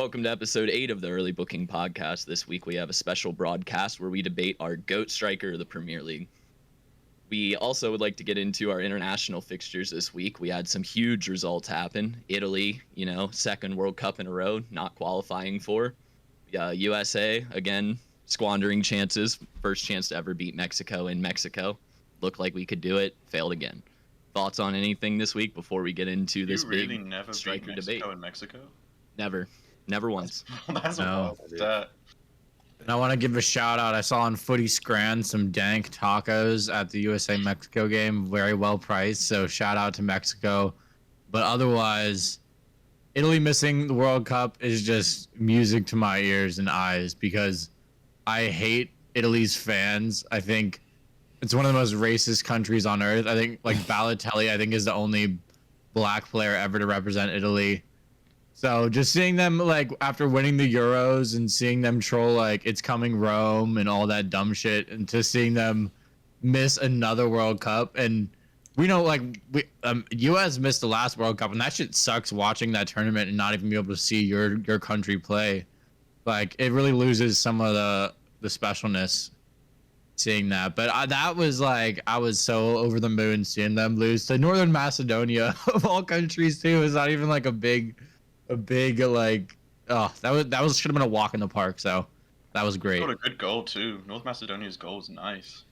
Welcome to episode 8 of the Early Booking Podcast. This week we have a special broadcast where we debate our GOAT striker of the Premier League. We also would like to get into our international fixtures this week. We had some huge results happen. Italy, second World Cup in a row, not qualifying for. USA, again, squandering chances. First chance to ever beat Mexico in Mexico. Looked like we could do it, failed again. Thoughts on anything this week before we get into this really big never striker beat Mexico debate? in Mexico? Never once. That's a No. wild stat. And I want to give a shout out. I saw on Footy Scran some dank tacos at the USA-Mexico game, very well priced. So shout out to Mexico. But otherwise, Italy missing the World Cup is just music to my ears and eyes because I hate Italy's fans. I think it's one of the most racist countries on earth. I think Balotelli, I think, is the only black player ever to represent Italy. So just seeing them after winning the Euros and seeing them troll it's coming Rome and all that dumb shit, and just seeing them miss another World Cup, and we know US missed the last World Cup, and that shit sucks watching that tournament and not even be able to see your country play. It really loses some of the specialness seeing that. But that was I was so over the moon seeing them lose to Northern Macedonia of all countries too. It's not even a big that was should have been a walk in the park. So that was great. Got a good goal too. North Macedonia's goal was nice.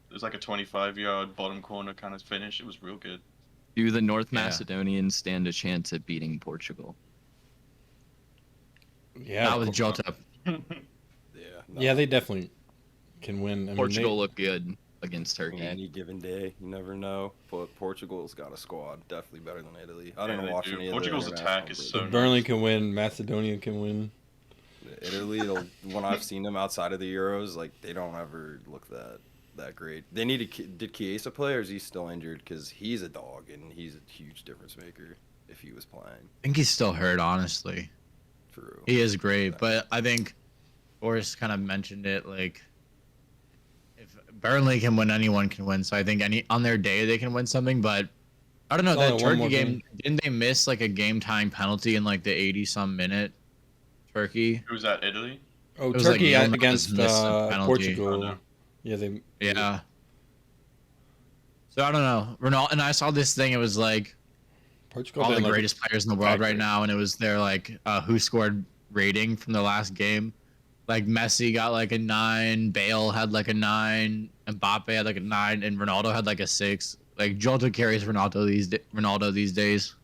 It was a 25-yard bottom corner kind of finish. It was real good. Do the North Macedonians stand a chance at beating Portugal? Yeah, that was Jota. Yeah, they definitely can win. Portugal looked good against Turkey. Any given day, you never know. But Portugal's got a squad definitely better than Italy. I didn't watch any of Portugal's attack is so. Burnley can win. Macedonia can win. Italy, when I've seen them outside of the Euros, they don't ever look that great. They need to. Did Chiesa play, or is he still injured? Because he's a dog and he's a huge difference maker if he was playing. I think he's still hurt, honestly. True. He is great, but I think Boris kind of mentioned it. If Burnley can win, anyone can win. So I think on their day they can win something. But I don't know, that Turkey game, didn't they miss a game tying penalty in the 80-some minute? Turkey. Who was that? Italy? Oh, Turkey against Portugal. Oh, no. Yeah. So I don't know. Ronaldo, and I saw this thing. It was Portugal all the greatest players in the world right now, and it was their who scored rating from the last game. Messi got a 9, Bale had a 9, Mbappe had a 9, and Ronaldo had a 6. Jota carries Ronaldo these days.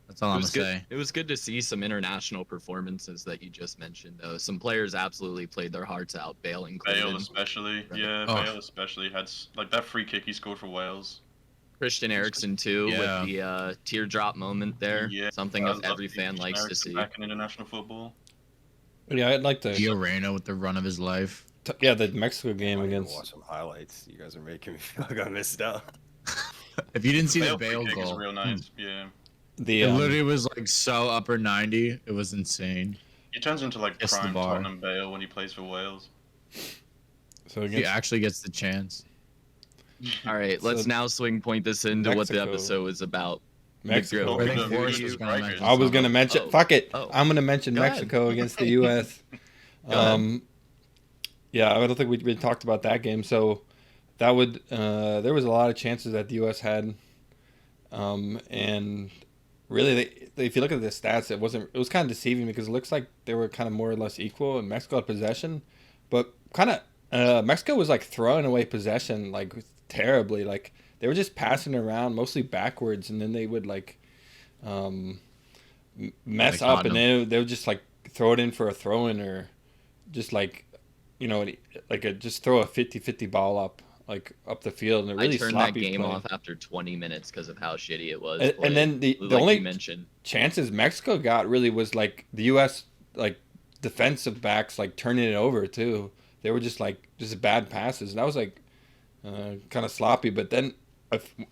That's all I'm gonna say. It was good to see some international performances that you just mentioned, though. Some players absolutely played their hearts out. Bale included. Bale especially, yeah. Oh. Bale especially had that free kick he scored for Wales. Christian Eriksen too, with the teardrop moment there. Yeah, something that every fan likes to see. Back in international football. Yeah, I'd like to. Gio Reyna with the run of his life. The Mexico game against. Watch some highlights. You guys are making me feel like I missed out. If you didn't see the Bale goal, is real nice. Yeah. It literally was so upper 90. It was insane. He turns into prime Tottenham Bale when he plays for Wales. So he actually gets the chance. All right, let's now swing point this into what the episode is about. Mexico. I was gonna mention. Fuck it. I'm gonna mention Mexico against the U.S. Yeah, I don't think we talked about that game. So that would there was a lot of chances that the U.S. had, and really, if you look at the stats, it was kind of deceiving because it looks like they were kind of more or less equal, and Mexico had possession, but kind of Mexico was throwing away possession terribly. They were just passing around mostly backwards, and then they would mess up, and they would just throw it in for a throw in, or just just throw a 50-50 ball up the field, and it really I turned sloppy that game play. off after 20 minutes because of how shitty it was. And then the only chances Mexico got really was the U.S. defensive backs turning it over too. They were just bad passes, and that was kind of sloppy. But then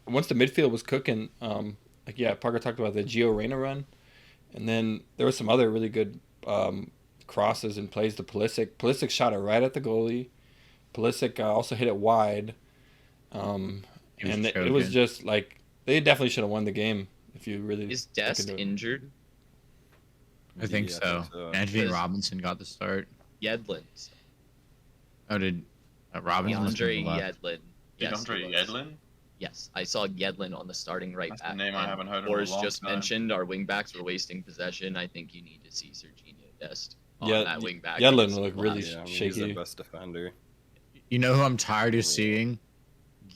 once the midfield was cooking, Parker talked about the Gio Reyna run, and then there was some other really good crosses and plays to Pulisic. Pulisic shot it right at the goalie. Pulisic also hit it wide, and it was just they definitely should have won the game if you really. Is Dest injured? I think Yeah, so. Anthony Because- Robinson got the start. Yedlin. Oh, did Robinson must have DeAndre left. Yedlin. Yes, DeAndre he was. Yedlin? Yes, I saw Yedlin on the starting right That's back. the name I and haven't heard in a Boris long just time. mentioned our wingbacks were wasting possession. I think you need to see Serginho Dest on Yeah, that wingback. Yedlin against looked the really Blast. Yeah, I mean, he's shaky. their best defender. You know who I'm tired of seeing?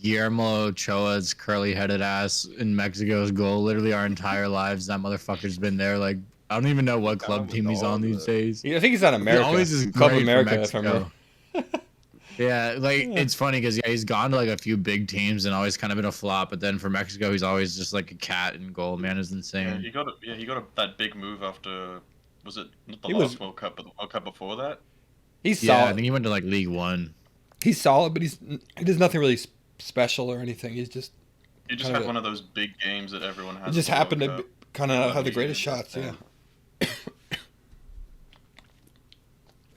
Guillermo Ochoa's curly-headed ass in Mexico's goal. Literally our entire lives, that motherfucker's been there. Like, I don't even know what Kind club of a team he's on dog, these though. days. I think he's on He America. always is Club great for America, if I remember. Mexico. Yeah, like it's funny because he's gone to like a few big teams and always kind of been a flop. But then for Mexico, he's always just like a cat in goal. Man is Yeah, insane. he got that big move after. Was it not the He last was- World Cup, but the World Cup before that? He's Yeah, I solid. think he went to like League One. He's solid, but he does nothing really special or anything. He's just He just Kinda- had one of those big games that everyone has. he just at the happened World to Cup. kind of have the greatest Yeah. shots. Yeah.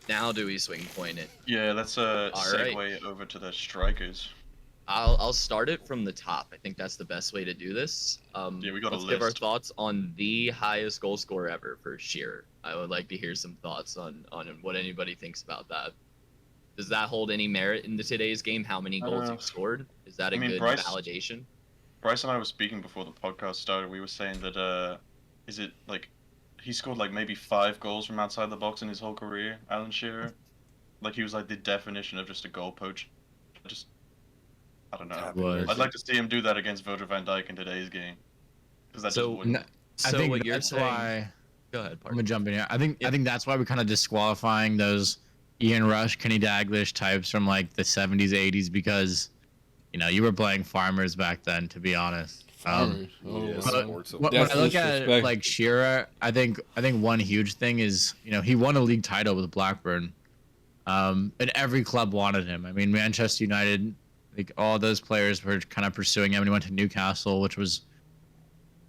Now do we swing point it? Yeah, let's All segue right. over to the strikers. I'll start it from the top. I think that's the best way to do this. Yeah, we got a let's give our list. thoughts on the highest goal scorer ever for Shearer. I would like to hear some thoughts on what anybody thinks about that. Does that hold any merit in today's game? How many goals you've scored? Is that a I mean, good Bryce- validation? Bryce and I were speaking before the podcast started. We were saying that is it like he scored like maybe 5 goals from outside the box in his whole career, Alan Shearer. Like he was like the definition of just a goal poach. I don't know. Happened. I'd like to see him do that against Virgil van Dijk in today's game. Because that So, just wouldn't. I So think what you're that's saying? why. Go ahead, I'm pardon. gonna jump in here. I think Yeah. that's why we're kind of disqualifying those Ian Rush, Kenny Dalglish types from like the 70s, 80s because you were playing farmers back then. To be honest, Farmers. Oh, Yeah, wow. but sports when That's I look at disrespect. like Shearer, I think one huge thing is he won a league title with Blackburn, and every club wanted him. I mean, Manchester United, like all those players were kind of pursuing him, and he went to Newcastle, which was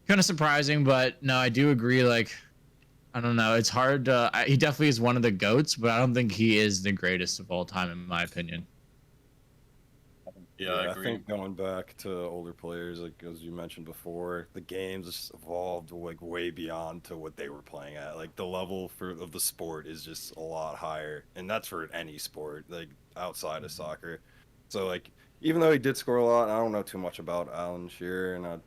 kind of surprising. But no, I do agree. Like, I don't know, it's hard. He definitely is one of the GOATs, but I don't think he is the greatest of all time, in my opinion. Yeah, I I agree. think going back to older players, like as you mentioned before, the games just evolved like way beyond to what they were playing at. Like the level of the sport is just a lot higher, and that's for any sport, like outside of soccer. So like even though he did score a lot, I don't know too much about Alan Shearer, and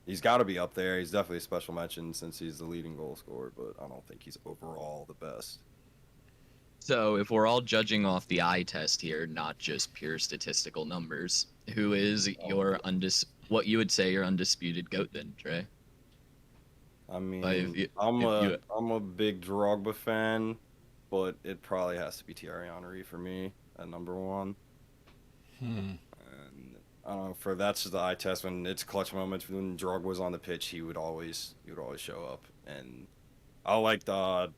he's got to be up there. He's definitely a special mention since he's the leading goal scorer, but I don't think he's overall the best. So, if we're all judging off the eye test here, not just pure statistical numbers, who is your what you would say your undisputed GOAT then, Trey? I mean, if you- I'm a big Drogba fan, but it probably has to be Thierry Henry for me at number 1. And I don't know, that's the eye test. When it's clutch moments, when Drogba was on the pitch, he would always show up. And I like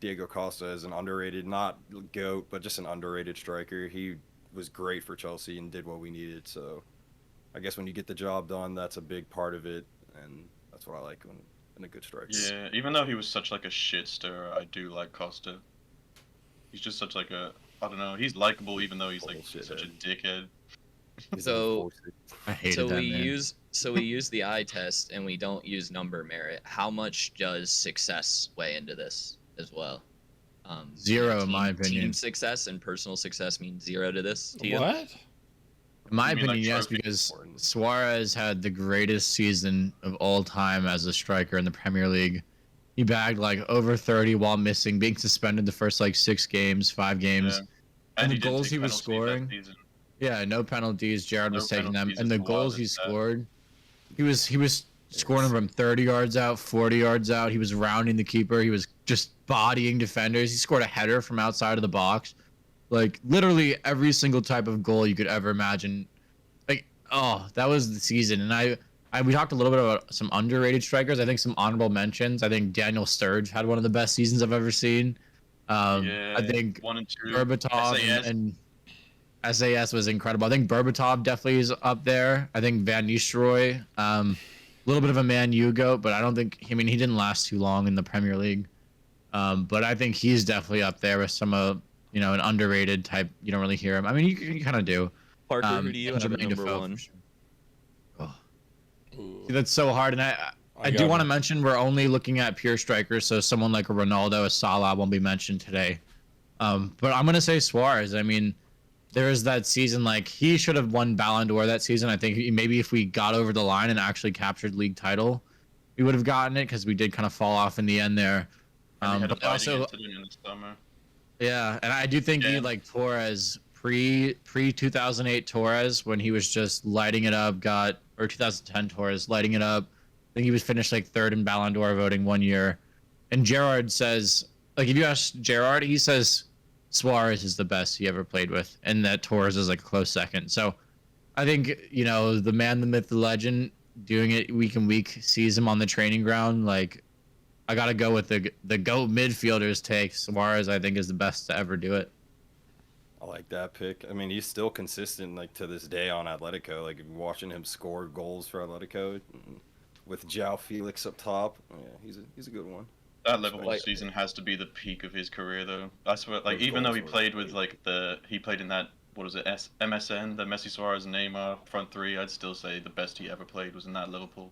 Diego Costa as an underrated, not GOAT, but just an underrated striker. He was great for Chelsea and did what we needed. So I guess when you get the job done, that's a big part of it, and that's what I like in a good striker. Yeah, even though he was such like a shit stirrer, I do like Costa. He's just such like a, I don't know, he's likable even though he's like Bullshit such a head. dickhead. So- I hated So that we man. use the eye test and we don't use number merit. How much does success weigh into this as well? Zero, in my opinion. Team success and personal success mean 0 to this. To you? What? In my You mean, like, opinion, yes, trophy because important? Suarez had the greatest season of all time as a striker in the Premier League. He bagged like over 30 while missing, being suspended the first like 6 games, 5 games. Yeah. And the he did goals take he was penalties that scoring, season. yeah, no penalties. Jared No was taking them, penalties and the is wild goals he as that. scored, he was scoring them from 30 yards out, 40 yards out. He was rounding the keeper. He was just bodying defenders. He scored a header from outside of the box, like literally every single type of goal you could ever imagine. Like, oh, that was the season. And we talked a little bit about some underrated strikers. I think some honorable mentions. I think Daniel Sturridge had one of the best seasons I've ever seen. Yeah, I think 1 and 2. Berbatov SAS. and SAS was incredible. I think Berbatov definitely is up there. I think Van Nistelrooy, a little bit of a Man U goat, but I don't think. I mean, he didn't last too long in the Premier League. But I think he's definitely up there with some an underrated type. You don't really hear him. I mean, you kind of do. Parker, who do you have at Jermaine number Defoe, 1? for sure. Oh. See, that's so hard, and I do want to mention we're only looking at pure strikers, so someone like a Ronaldo, a Salah won't be mentioned today. But I'm gonna say Suarez. I mean, there was that season, like he should have won Ballon d'Or that season. I think maybe if we got over the line and actually captured league title, we would have gotten it because we did kind of fall off in the end there. And he had a But biting also, incident in the summer. yeah, and I do think he like Torres pre 2008 Torres when he was just lighting it up, or 2010 Torres lighting it up. I think he was finished like third in Ballon d'Or voting one year. And Gerrard says, like if you ask Gerrard, he says Suarez is the best he ever played with, and that Torres is like a close second. So I think, the man, the myth, the legend, doing it week in week, sees him on the training ground. Like, I got to go with the GOAT midfielders take. Suarez, I think, is the best to ever do it. I like that pick. I mean, he's still consistent, like, to this day on Atletico. Like, watching him score goals for Atletico with João Felix up top. Yeah, he's a good one. That Liverpool season has to be the peak of his career, though. I swear, like, even though he played with, like, he played in that, what is it, MSN, the Messi, Suarez, and Neymar front three, I'd still say the best he ever played was in that Liverpool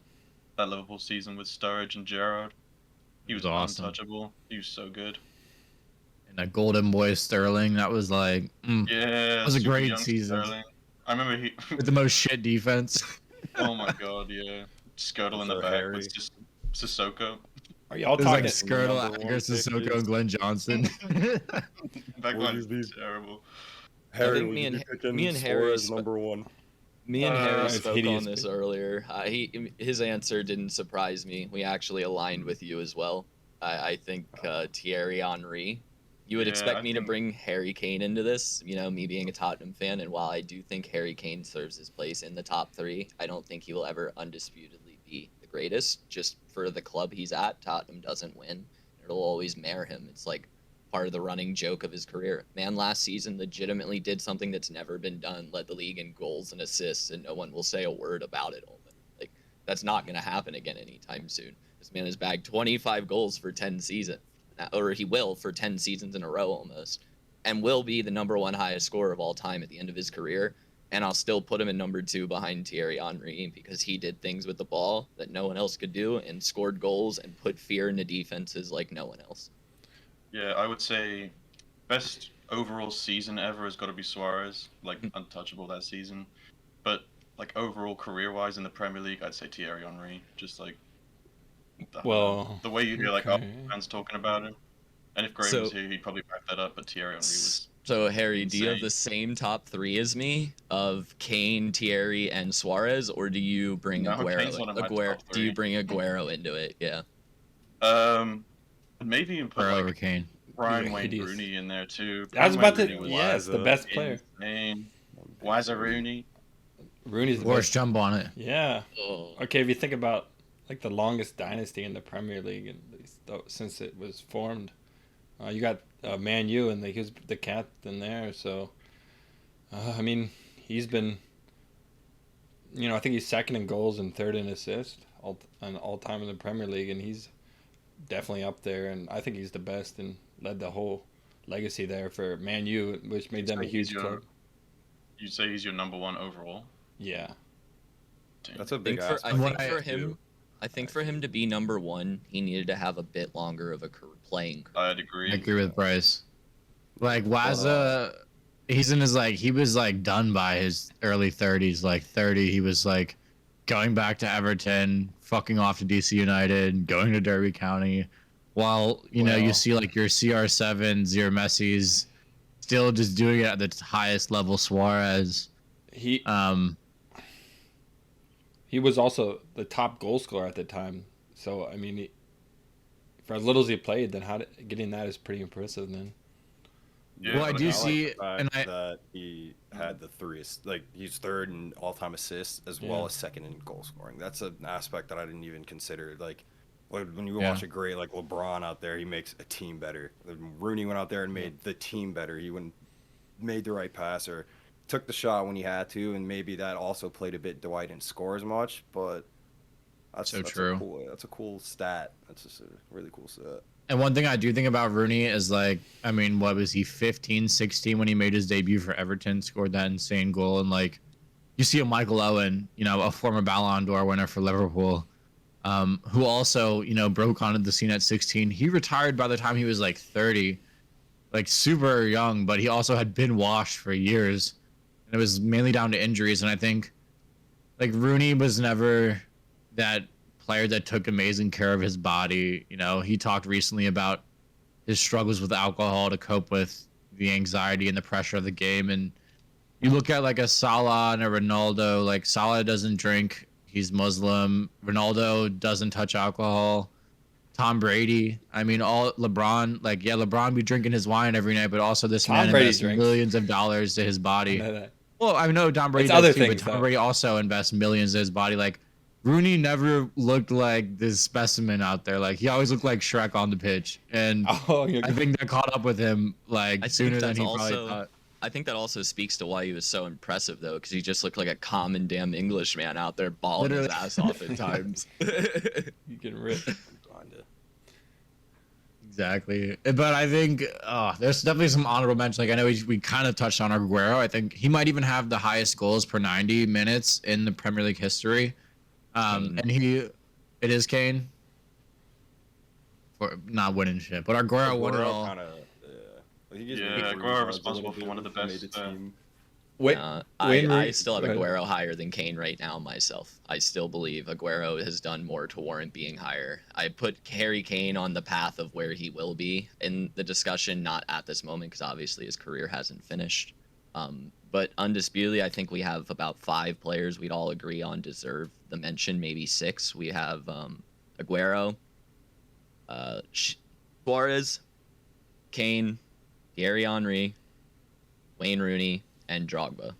season with Sturridge and Gerrard. He was awesome. Untouchable. He was so good. And that Golden Boy Sterling, that was like, yeah, that was a great season. Sterling. I remember he with the most shit defense. Oh my god, yeah. Skirtle in the back Harry. with just Sissoko. Are y'all It was talking? like Skirtle, Agger, Sissoko, and Glenn Johnson. Back line is terrible. Harry, think me and Harry number one. Me and Harry it's spoke hideous, on this but- earlier. His answer didn't surprise me. We actually aligned with you as well. I think Thierry Henry. You would Yeah, expect I me to think- bring Harry Kane into this, me being a Tottenham fan, and while I do think Harry Kane serves his place in the top three, I don't think he will ever undisputedly be the greatest. Just for the club he's at, Tottenham doesn't win. It'll always mare him. It's like part of the running joke of his career. Man, last season legitimately did something that's never been done, led the league in goals and assists, and no one will say a word about it. Like, that's not going to happen again anytime soon. This man has bagged 25 goals for 10 seasons, or he will for 10 seasons in a row almost, and will be the number one highest scorer of all time at the end of his career. And I'll still put him in number 2 behind Thierry Henry because he did things with the ball that no one else could do and scored goals and put fear into defenses like no one else. Yeah, I would say best overall season ever has got to be Suarez, like untouchable that season. But like overall career-wise in the Premier League, I'd say Thierry Henry. Just like the way you hear like okay. fans talking about him. And if Gray was here, he'd probably back that up. But Thierry Henry was. So Harry, do you have insane. the same top 3 as me of Kane, Thierry, and Suarez, or do you bring No, Kane's Aguero? one of my top Do you 3. bring Aguero into it? Yeah. Maybe even put Over like Kane. Brian Yeah, Wayne hideous. Rooney in there too. I was Brian about Wayne to. Rooney was Yes, the best player. insane. Wazza Rooney. Rooney's the Forrest best. jump on it. Yeah. Oh. Okay, if you think about like the longest dynasty in the Premier League, and since it was formed, you got Man U, and like he was the captain there. So, I mean, he's been. I think he's second in goals and third in assists all time in the Premier League, and he's definitely up there. And I think he's the best and led the whole legacy there for Man U, which made them a huge club. You say he's your number 1 overall? Yeah. Damn. That's a I big think, aspect. I think for him to be number 1, he needed to have a bit longer of a playing career. I'd agree. I agree with Bryce. Like Wazza, he was like done by his early 30s. Like 30, he was like going back to Everton, fucking off to DC United, going to Derby County. While you see like your CR7s, your Messi's, still just doing it at the highest level. Suarez. He was also the top goal scorer at the time. So I mean, for as little as he played, then getting that is pretty impressive. Then. Yeah, Well, I but do like see, the fact and I that he had the 3, like he's third in all-time assists as well as second in goal scoring. That's an aspect that I didn't even consider. Like when you watch a great like LeBron out there, he makes a team better. Rooney went out there and made the team better. He made the right pass or took the shot when he had to, and maybe that also played a bit. Dwight didn't score as much, but that's true. That's a cool stat. That's just a really cool stat. And one thing I do think about Rooney is like, I mean, what was he, 15, 16 when he made his debut for Everton, scored that insane goal. And like, you see a Michael Owen, a former Ballon d'Or winner for Liverpool, who also, broke onto the scene at 16. He retired by the time he was like 30, like super young, but he also had been washed for years. And it was mainly down to injuries. And I think like Rooney was never that player that took amazing care of his body. He talked recently about his struggles with alcohol to cope with the anxiety and the pressure of the game. And you look at like a Salah and a Ronaldo, like Salah doesn't drink. He's Muslim. Ronaldo doesn't touch alcohol. Tom Brady. I mean, all LeBron, like, yeah, LeBron be drinking his wine every night, but also this Tom man Brady invests drinks. millions of dollars to his I body. know that. Well, I know Tom Brady It's does other too, things, but Tom though. Brady also invests millions to his body. Like, Rooney never looked like this specimen out there. Like, he always looked like Shrek on the pitch. And Oh, you're I think that caught up with him, like, I sooner think than that's he probably also. thought. I think that also speaks to why he was so impressive, though, because he just looked like a common damn Englishman out there balling his Literally. ass off at times. you getting ripped. Kinda. Exactly. But I think there's definitely some honorable mentions. Like, I know we kind of touched on Aguero. I think he might even have the highest goals per 90 minutes in the Premier League history. Kane. And it is Kane for not winning shit. But Aguero won it all. Kinda, yeah. He gets Yeah, maybe Aguero 3 yards a responsible little for bit one of the if he made best, the team. Wait, I Rooney- still have go ahead. Aguero higher than Kane right now myself. I still believe Aguero has done more to warrant being higher. I put Harry Kane on the path of where he will be in the discussion, not at this moment because obviously his career hasn't finished. But undisputedly, I think we have about 5 players we'd all agree on deserve the mention, maybe 6. We have Aguero, Suarez, Kane, Thierry Henry, Wayne Rooney, and Drogba.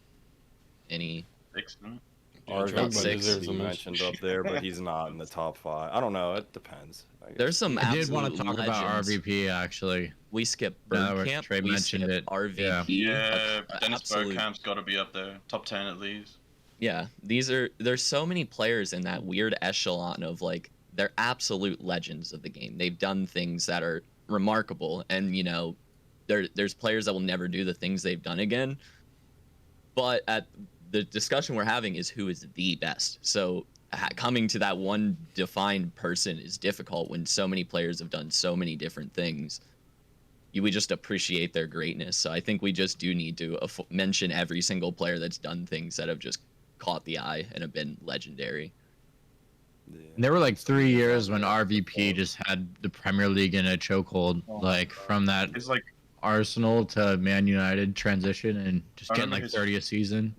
Any? Excellent. Or about Drogba 6. deserves He a mentioned mention. up there, but he's not in the top 5. I don't know. It depends. I guess. There's some I did absolute want to talk about legends. RVP actually. We skip Now that Bergkamp. Trey We mentioned skip it, RVP. Yeah, Dennis absolute. Bergkamp's got to be up there, top 10 at least. Yeah, there's so many players in that weird echelon of like they're absolute legends of the game. They've done things that are remarkable, and there's players that will never do the things they've done again. But at the discussion we're having is who is the best. So coming to that one defined person is difficult when so many players have done so many different things. We just appreciate their greatness. So I think we just do need to mention every single player that's done things that have just caught the eye and have been legendary. Yeah. And there were like 3 years when RVP just had the Premier League in a chokehold, like from that It's like Arsenal to Man United transition and just I getting remember like his- 30 a season.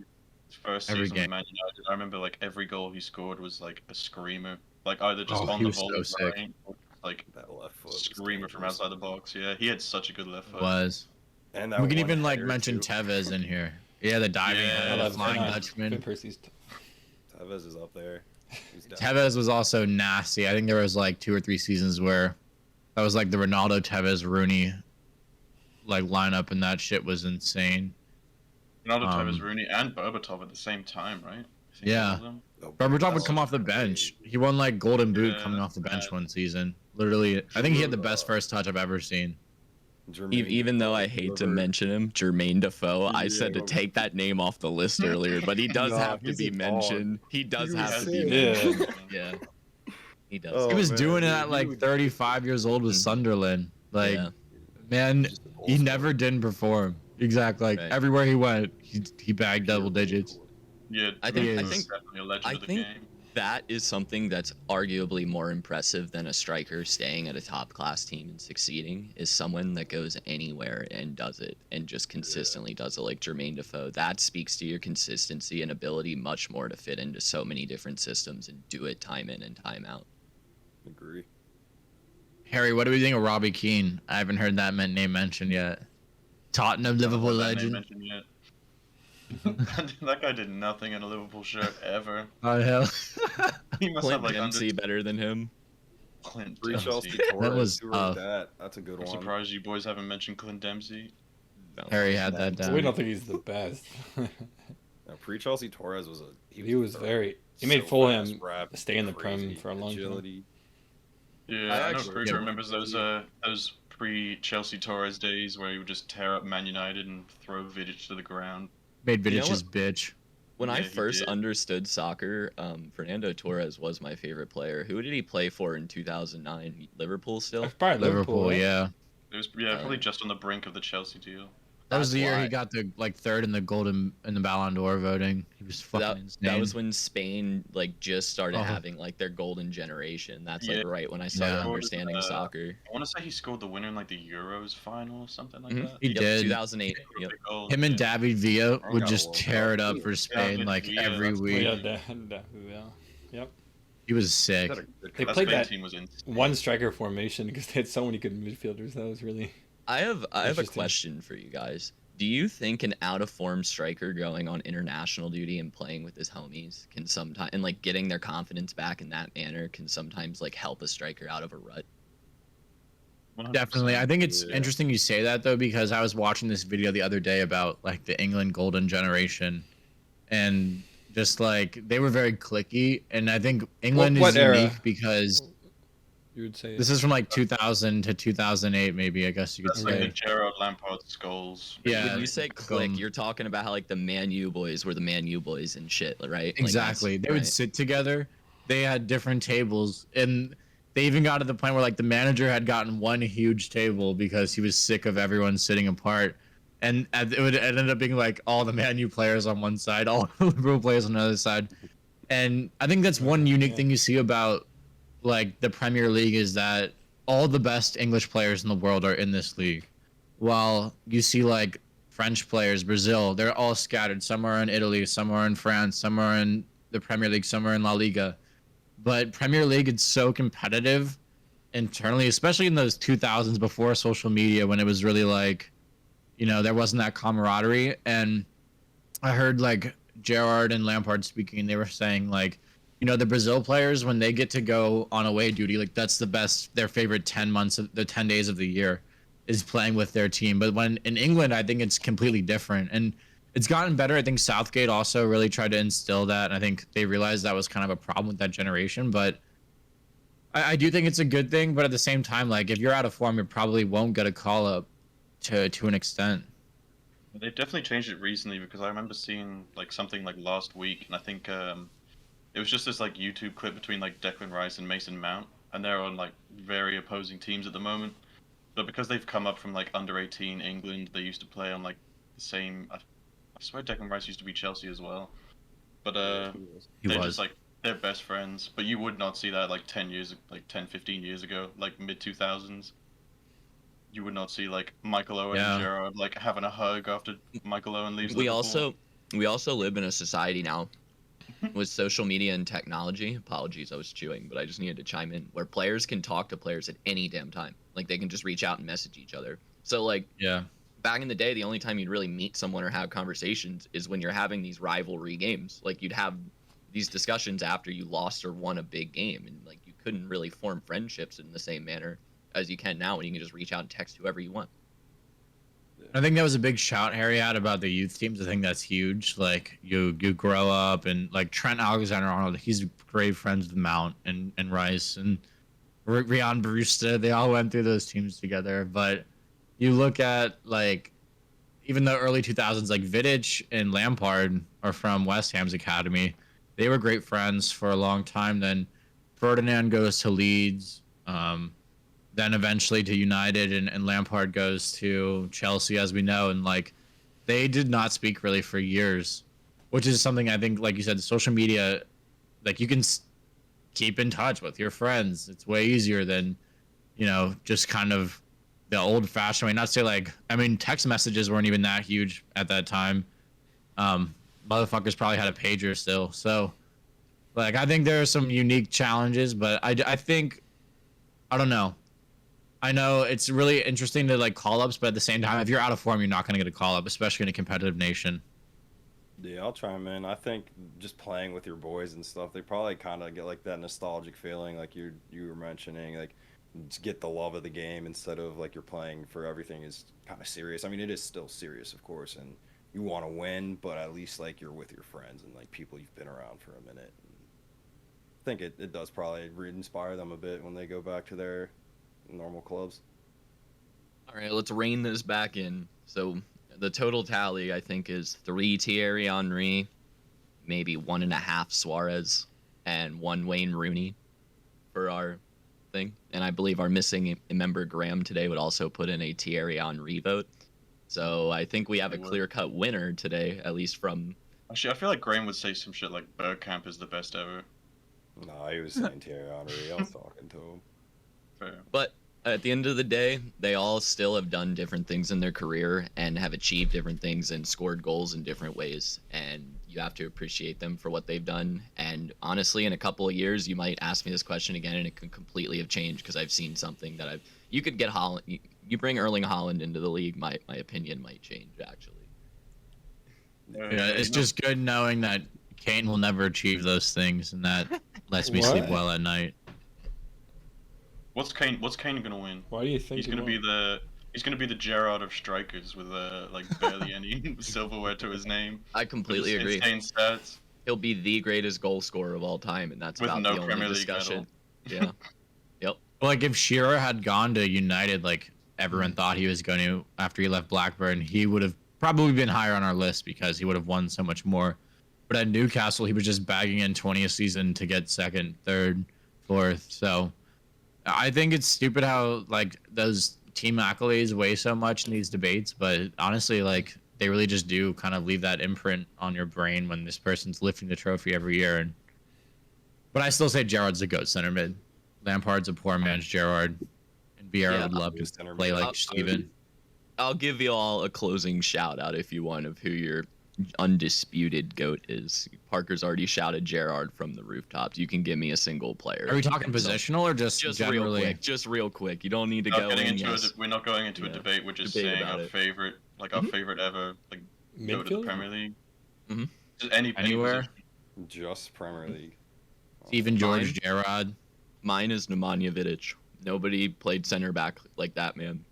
his first Every season game. with Man United. I remember like every goal he scored was like a screamer, like either just Oh, on he the was ball so or sick. running, or like That left foot was screamer from dangerous. outside the box. Yeah, he had such a good left foot. Was. And that We can one even like header, mention too. Tevez in here. Yeah, the diving Yeah, header, I the love Flying Tevez. Dutchman. Tevez is up there. He's down. Tevez was also nasty. I think there was like 2 or 3 seasons where that was like the Ronaldo, Tevez, Rooney like lineup, and that shit was insane. Ronaldo, Um, Tevez, Rooney, and Berbatov at the same time, right? I think Yeah. all of them. Oh, Berbatov would that's come off the bench. He won like Golden Boot Yeah, coming off the bench bad. one season. Literally, I think he had the best first touch I've ever seen. Jermaine Even though I Defoe, hate to whoever- mention him, Jermaine Defoe, I Yeah. said to take that name off the list earlier, but he does Nah, have to he's be a dog. mentioned. He does He have was to be sick. mentioned. Yeah. He does. Oh, He was man, doing it dude, at he like would- 35 years old with Mhm. Sunderland. Like, Yeah. man, Just a goal he scorer. never didn't perform. Exactly. Like Right. everywhere he went, he bagged double digits. Yeah, I think- I Defoe's think- definitely a legend I of the think- game. That is something that's arguably more impressive than a striker staying at a top class team and succeeding is someone that goes anywhere and does it and just consistently does it like Jermaine Defoe. That speaks to your consistency and ability much more to fit into so many different systems and do it time in and time out. Agree. Harry, what do we think of Robbie Keane? I haven't heard that name mentioned yet. Tottenham, Liverpool That name legend. mentioned yet. That guy did nothing in a Liverpool shirt ever. Oh hell. He must Clint have like Dempsey under better than him. Clint Free Chelsea Dempsey. Torres. was Who tough. wrote that? That's a good I'm one. surprised you boys haven't mentioned Clint Dempsey. No. Harry had that down. We don't think he's the best. No, pre-Chelsea Torres was a. He was thorough. very. He made So Fulham fast, rapid, stay in the crazy, Prem for a long time. agility. Yeah, I I know actually- Kruger Yeah. remembers those pre-Chelsea Torres days where he would just tear up Man United and throw Vidic to the ground. Made You know Vidic's bitch. When I Yeah, he first did. understood soccer, Fernando Torres was my favorite player. Who did he play for in 2009? Liverpool still? That's probably Liverpool, Liverpool, right? yeah. It was probably just on the brink of the Chelsea deal. That was That's the year he why. got the like third in the Ballon d'Or voting. He was fucking That insane. was when Spain like just started Oh. having like their golden generation. That's Yeah, like right when I he started Yeah. scored, understanding soccer. I want to say he scored the winner in like the Euros final or something like Mhm. that. He Yep, did. 2008. Yep. Goal, Him and yeah. David Villa I would got a just World tear Cup. it up for Spain David like Villa, every that's Oh, week. yeah, Yep. He was sick. He's had a good They That played Spain that team was insane. one striker formation because they had so many good midfielders. That was really I have a Interesting. question for you guys. Do you think an out of form striker going on international duty and playing with his homies can sometimes and like getting their confidence back in that manner can sometimes like help a striker out of a rut? 100%. Definitely. I think it's Yeah. interesting you say that though, because I was watching this video the other day about like the England golden generation and just like they were very clicky. And I think England What is era? unique because you would say. this is from like 2000 to 2008, maybe, I guess you could That's like say. the Gerrard, Lampard, Scholes. Yeah. When you say click, um, you're talking about how like the Man U boys were the Man U boys and shit, right? Like, that's- Exactly. They would right. sit together. They had different tables, and they even got to the point where like the manager had gotten one huge table because he was sick of everyone sitting apart, and it ended up being like all the Man U players on one side, all the Liverpool players on the other side, and I think that's one unique Yeah. thing you see about like the Premier League is that all the best English players in the world are in this league, while you see like French players, Brazil, they're all scattered. Some are in Italy, some are in France, some are in the Premier League, some are in La Liga. But Premier League, it's so competitive internally, especially in those 2000s before social media, when it was really like, you know, there wasn't that camaraderie. And I heard like Gerrard and Lampard speaking, and they were saying like, you know, the Brazil players when they get to go on away duty, like that's the best, their favorite 10 months of the 10 days of the year is playing with their team. But when in England, I think it's completely different. And it's gotten better. I think Southgate also really tried to instill that. And I think they realized that was kind of a problem with that generation. But I do think it's a good thing. But at the same time, like if you're out of form, you probably won't get a call up to an extent. They've definitely changed it recently because I remember seeing like something like last week, and I think it was just this like YouTube clip between like Declan Rice and Mason Mount, and they're on like very opposing teams at the moment. But because they've come up from like under 18 England, they used to play on like the same. I swear Declan Rice used to be Chelsea as well. But He they're was. just like they're best friends. But you would not see that like 10, 15 years ago, like mid 2000s. You would not see like Michael Owen Yeah. and Gerrard like having a hug after Michael Owen leaves. we Liverpool. also live in a society now with social media and technology. Apologies, I was chewing, but I just needed to chime in. Where players can talk to players at any damn time. Like they can just reach out and message each other. So like Yeah. back in the day, the only time you'd really meet someone or have conversations is when you're having these rivalry games. Like you'd have these discussions after you lost or won a big game, and like you couldn't really form friendships in the same manner as you can now when you can just reach out and text whoever you want. I think that was a big shout Harry had about the youth teams. I think that's huge. Like you grow up and like Trent Alexander-Arnold, he's great friends with Mount and Rice and Rian Barusta. They all went through those teams together. But you look at like even the early 2000s, like Vidic and Lampard are from West Ham's academy. They were great friends for a long time. Then Ferdinand goes to Leeds. Then eventually to United, and Lampard goes to Chelsea, as we know, and like they did not speak really for years, which is something I think, like you said, social media, like you can keep in touch with your friends. It's way easier than, you know, just kind of the old-fashioned way. Not to say like, I mean, text messages weren't even that huge at that time. Motherfuckers probably had a pager still, so like I think there are some unique challenges, but I think I don't know. I know it's really interesting to like call ups, but at the same time, if you're out of form, you're not going to get a call up, especially in a competitive nation. Yeah, I'll chime in. I think just playing with your boys and stuff, they probably kind of get like that nostalgic feeling, like you were mentioning, like just get the love of the game instead of like you're playing for everything is kind of serious. I mean, it is still serious, of course, and you want to win, but at least like you're with your friends and like people you've been around for a minute. I think it does probably re-inspire them a bit when they go back to their normal clubs. All right, let's rein this back in. So the total tally, I think, is 3 Thierry Henry, maybe 1.5 Suarez and 1 Wayne Rooney for our thing. And I believe our missing member Graham today would also put in a Thierry Henry vote. So I think we have a clear-cut winner today, at least from... Actually, I feel like Graham would say some shit like Bergkamp is the best ever. No, he was saying Thierry Henry. I was talking to him. Fair. But at the end of the day, they all still have done different things in their career and have achieved different things and scored goals in different ways. And you have to appreciate them for what they've done. And honestly, in a couple of years, you might ask me this question again, and it could completely have changed because I've seen something that you could get Holland. You bring Erling Haaland into the league, my opinion might change, actually. Yeah, it's just good knowing that Kane will never achieve those things, and that lets me sleep well at night. What's Kane gonna win? Why do you think He's gonna be the Gerrard of strikers with like barely any silverware to his name. I completely agree. Insane stats. He'll be the greatest goal scorer of all time, and that's With about no the only Premier League discussion. medal. Yeah. Yep. Like if Shearer had gone to United, like everyone thought he was going to, after he left Blackburn, he would have probably been higher on our list because he would have won so much more. But at Newcastle, he was just bagging in 20 a season to get second, third, fourth. So I think it's stupid how like those team accolades weigh so much in these debates. But honestly, like they really just do kind of leave that imprint on your brain when this person's lifting the trophy every year. But I still say Gerrard's the GOAT center mid. Lampard's a poor man's Gerrard. And Vieira would love to play like Steven. I'll give you all a closing shout out if you want of who your undisputed GOAT is. Parker's already shouted Gerrard from the rooftops. You can give me a single player. Are we talking positional or just generally? Real quick? Just real quick. You don't need to go We're not going into a debate. We're just saying our favorite, like our favorite ever, like go to the Premier League. Mm-hmm. Just anywhere. Just Premier League. Steven George, Gerrard. Mine is Nemanja Vidic. Nobody played center back like that, man.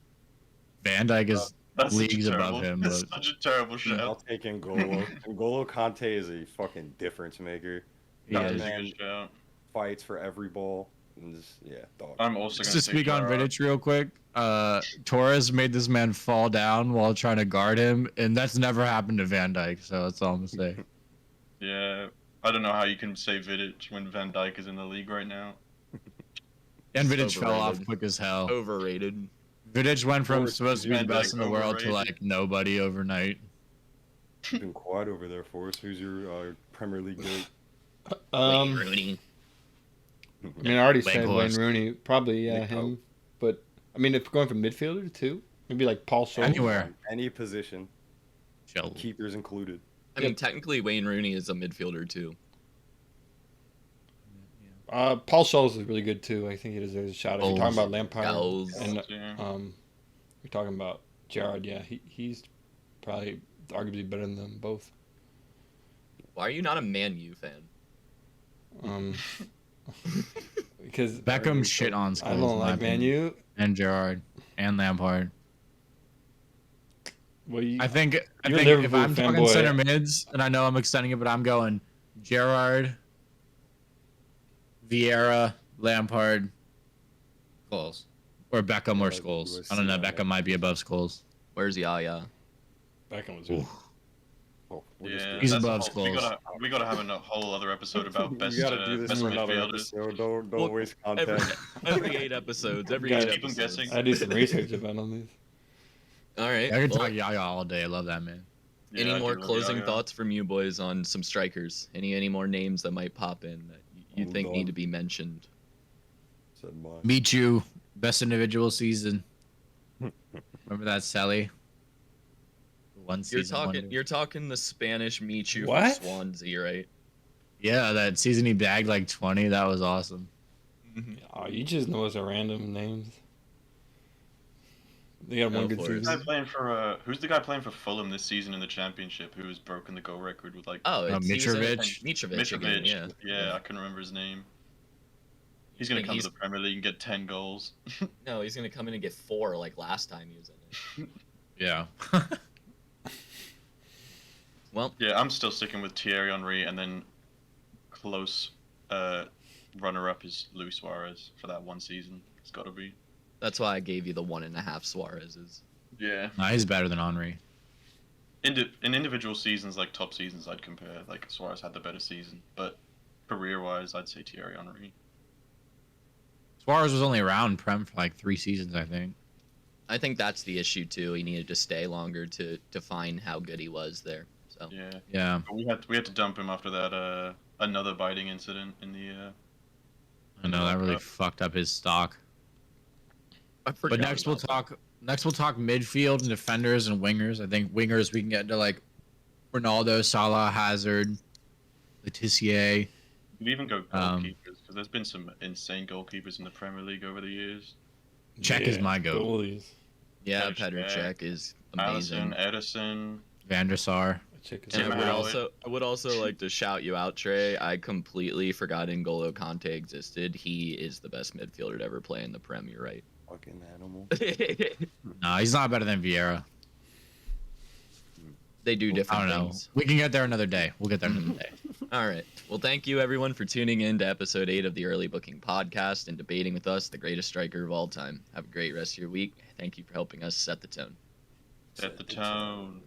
Van Dijk is leagues above him. That's such a terrible shout. I'll take N'Golo. N'Golo Kante is a fucking difference maker. That is a good shout. Fights for every ball. And just, dog. I'm also just to speak on Vidic real quick. Torres made this man fall down while trying to guard him, and that's never happened to Van Dijk. So that's all I'm gonna say. Yeah, I don't know how you can say Vidic when Van Dijk is in the league right now. And Vidic fell off quick as hell. Overrated. Vidic went from supposed to be the best in the world to like nobody overnight. Been quiet over there for us. Who's your Premier League GOAT? Wayne Rooney. I mean, I already said Wayne Rooney. Probably him. But I mean, if we're going from midfielder too, maybe like Paul Scholes. Anywhere, any position, Chill. Keepers included. I mean, technically Wayne Rooney is a midfielder too. Paul Scholes is really good too. I think he deserves a shout out. You're talking about Lampard and you're talking about Gerrard. Yeah, he's probably arguably better than them both. Why are you not a Man U fan? Because Beckham shit on Scholes. I don't like Man U and Gerrard and Lampard. Well, I think if I'm talking center mids, and I know I'm extending it, but I'm going Gerrard, Vieira, Lampard, Scholes, or Beckham or Scholes. I don't know. Beckham might be above Scholes. Where's Yaya? Beckham was good. He's above Scholes. We gotta have a whole other episode about best. We gotta do this best for another midfielders. episode. Don't waste content. Every 8 episodes. Every 8 Keep them episodes. guessing. I do some research about on these. All right. I can talk Yaya all day. I love that man. Yeah, Any I more do love closing Yaya. thoughts from you boys on some strikers? Any more names that might pop in that you think need to be mentioned? Said mine. Michu, best individual season. Remember that Sally? One season. You're talking the Spanish Michu What? from Swansea, right? Yeah, that season he bagged like 20. That was awesome. Oh, you just know it's a random names. They got one good Who's the guy season. playing for Fulham this season in the Championship who has broken the goal record with like Oh, it's Mitrovic. Mitrovic again, yeah. Yeah, I couldn't remember his name. He's gonna come to the Premier League and get 10 goals. No, he's gonna come in and get 4 like last time he was in it. Yeah. Well, Yeah, I'm still sticking with Thierry Henry, and then close runner-up is Luis Suarez for that one season. It's got to be. that's why I gave you the 1.5 Suarez's. Yeah. Nah, he's better than Henry. in individual seasons, like top seasons, I'd compare. Like Suarez had the better season, but career-wise, I'd say Thierry Henry. Suarez was only around Prem for like 3 seasons, I think. I think that's the issue too. He needed to stay longer to define how good he was there. So Yeah. Yeah, But we had to dump him after that another biting incident in the I know that really fucked up his stock. I But forgot next we'll about that. talk. Next we'll talk midfield and defenders and wingers. I think wingers we can get into like Ronaldo, Salah, Hazard, Letitia. We'd even go goalkeepers because there's been some insane goalkeepers in the Premier League over the years. Czech is my goat. goalies. Yeah, Petr Petr Cech, Cech is amazing. Allison, Edison. Van der Sar. Check his And Tim I would Howard. also like to shout you out, Trey. I completely forgot N'Golo Kante existed. He is the best midfielder to ever play in the Prem. You're right. Fucking animal. No, he's not better than Vieira. They do I different don't know. things. We can get there another day. We'll get there another day. All right. Well, thank you everyone for tuning in to episode 8 of the Early Booking Podcast and debating with us the greatest striker of all time. Have a great rest of your week. Thank you for helping us set the tone. Set the tone.